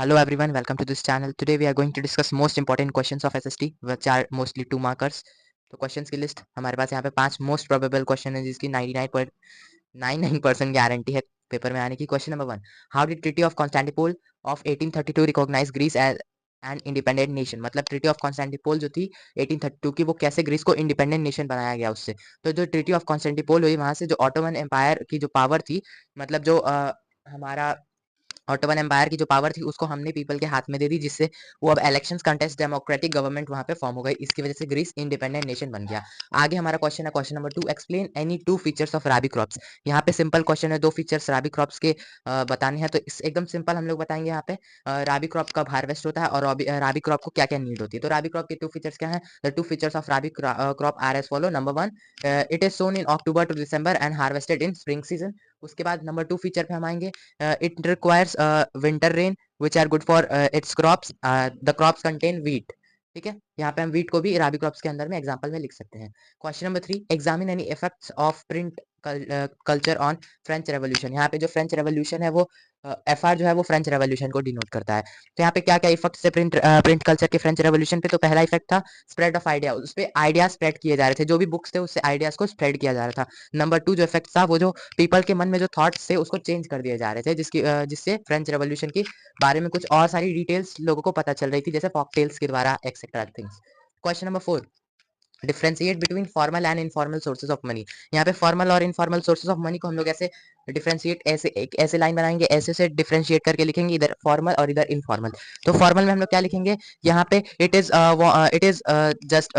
Hello everyone, welcome to this channel. Today we are going to discuss most important questions of SST, which are mostly 2 markers. तो questions की list हमारे पास यहाँ पे 5 most probable question है जिसकी 99.99% guarantee है paper में आने की। Question number 1, how did treaty of Constantinople of 1832 recognize Greece as an independent nation. मतलब ट्रीटी ऑफ कॉन्स्टेंटिनोपल जो थी 1832 की, वो कैसे ग्रीस को इंडिपेंडेंट नेशन बनाया गया उससे। तो जो ट्रीटी ऑफ कॉन्स्टेंटिनोपल हुई, वहां से जो ऑटोमन एम्पायर की जो पावर थी, मतलब जो हमारा ऑटोमन एम्पायर की जो पावर थी उसको हमने पीपल के हाथ में दे दी, जिससे वो अब इलेक्शंस कंटेस्ट डेमोक्रेटिक गवर्नमेंट वहां पे फॉर्म हो गई। इसकी वजह से ग्रीस इंडिपेंडेंट नेशन बन गया। आगे हमारा क्वेश्चन है question number 2, explain any 2 features of rabi crops. यहाँ पे सिंपल क्वेश्चन है, 2 फीचर्स राबी क्रॉप्स के बताने हैं। तो इस एकदम सिंपल हम लोग बताएंगे यहाँ पे राबी क्रॉप कब हार्वेस्ट होता है और राबी क्रॉप को क्या क्या नीड होती है। तो राबी क्रॉप के 2 फीचर्स क्या है? The 2 features of rabi crop are as follow. Number 1, it is sown in October to December and harvested in spring season. उसके बाद नंबर 2 फीचर पे हम आएंगे, it requires winter rain which are good for its crops. The crops contain wheat. ठीक है, यहाँ पे हम व्हीट को भी राबी क्रॉप्स के अंदर में एग्जांपल में लिख सकते हैं। Question number 3, examine any effects of print culture on French revolution. यहाँ पे जो फ्रेंच रेवोल्यूशन है वो एफआर जो है वो फ्रेंच रेवोल्यूशन को डिनोट करता है। तो यहाँ पे क्या क्या इफेक्ट्स है प्रिंट कल्चर के फ्रेंच रेवोल्यूशन पे? तो पहला इफेक्ट था स्प्रेड ऑफ आइडिया, उस पे आइडिया स्प्रेड किए जा रहे थे, जो भी बुक्स थे उससे आइडियाज को स्प्रेड किया जा रहा था। नंबर 2 जो इफेक्ट था, वो जो पीपल के मन में जो थॉट्स थे उसको चेंज कर दिए जा रहे थे, जिससे फ्रेंच रेवोल्यूशन की बारे में कुछ और सारी डिटेल्स लोगों को पता चल रही थी, जैसे फॉकटेल्स के द्वारा etcetera things. Question number 4, differentiate between formal and informal sources of money. यहाँ पे फॉर्मल और इनफॉर्मल सोर्सेज ऑफ मनी को हम लोग ऐसे डिफरेंशिएट, ऐसे लाइन बनाएंगे, ऐसे से डिफरेंशिएट करके लिखेंगे, इधर फॉर्मल और इधर इनफॉर्मल। तो फॉर्मल में हम लोग क्या लिखेंगे यहाँ पे? इट इज जस्ट,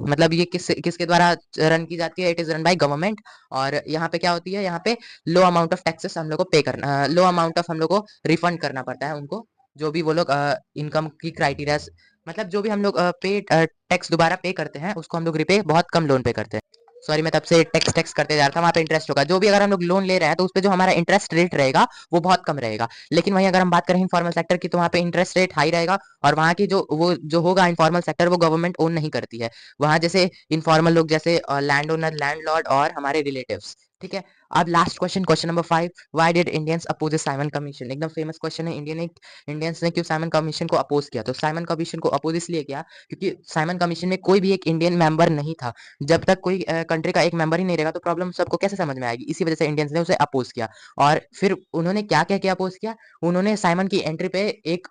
मतलब ये किसके द्वारा रन की जाती है? It is run by government. और यहाँ पे क्या होती है? यहाँ पे लो अमाउंट ऑफ टैक्सेस हम लोग को पे करना, लो अमाउंट ऑफ हम लोग को रिफंड करना पड़ता है उनको, जो भी वो लोग इनकम की क्राइटेरिया, मतलब जो भी हम लोग पे टैक्स दोबारा पे करते हैं उसको हम लोग रिपे बहुत कम लोन पे करते हैं। सॉरी, मैं तब से टैक्स टैक्स करते जा रहा था। वहाँ पे इंटरेस्ट होगा, जो भी अगर हम लोग लोन ले रहे हैं तो उस पे जो हमारा इंटरेस्ट रेट रहेगा वो बहुत कम रहेगा। लेकिन वहीं अगर हम बात करें इनफॉर्मल सेक्टर की, तो वहाँ पे इंटरेस्ट रेट हाई रहेगा, और वहाँ की जो होगा इनफॉर्मल सेक्टर, वो गवर्नमेंट ओन नहीं करती है। वहाँ जैसे इनफॉर्मल लोग जैसे लैंड ओनर, लैंडलॉर्ड और हमारे रिलेटिव्स। ठीक है, अब last question, question number 5, why did Indians oppose Simon Commission. एकदम फेमस क्वेश्चन है, इंडियंस ने क्यों साइमन कमीशन को अपोज किया? तो साइमन कमीशन को अपोज इसलिए किया क्योंकि साइमन कमीशन में कोई भी एक इंडियन मेंबर नहीं था। जब तक कोई कंट्री का एक मेंबर ही नहीं रहेगा तो प्रॉब्लम सबको कैसे समझ में आएगी? इसी वजह से इंडियंस ने उसे अपोज किया। और फिर उन्होंने क्या कह के अपोज किया? उन्होंने साइमन की एंट्री पे एक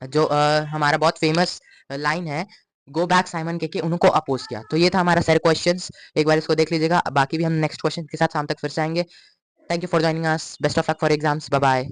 जो हमारा बहुत फेमस लाइन है, गो बैक साइमन के उनको अपोज किया। तो ये था हमारा सारे क्वेश्चंस, एक बार इसको देख लीजिएगा। बाकी भी हम नेक्स्ट क्वेश्चन के साथ शाम तक फिर से आएंगे। Thank you for joining us, best of luck for exams, bye bye.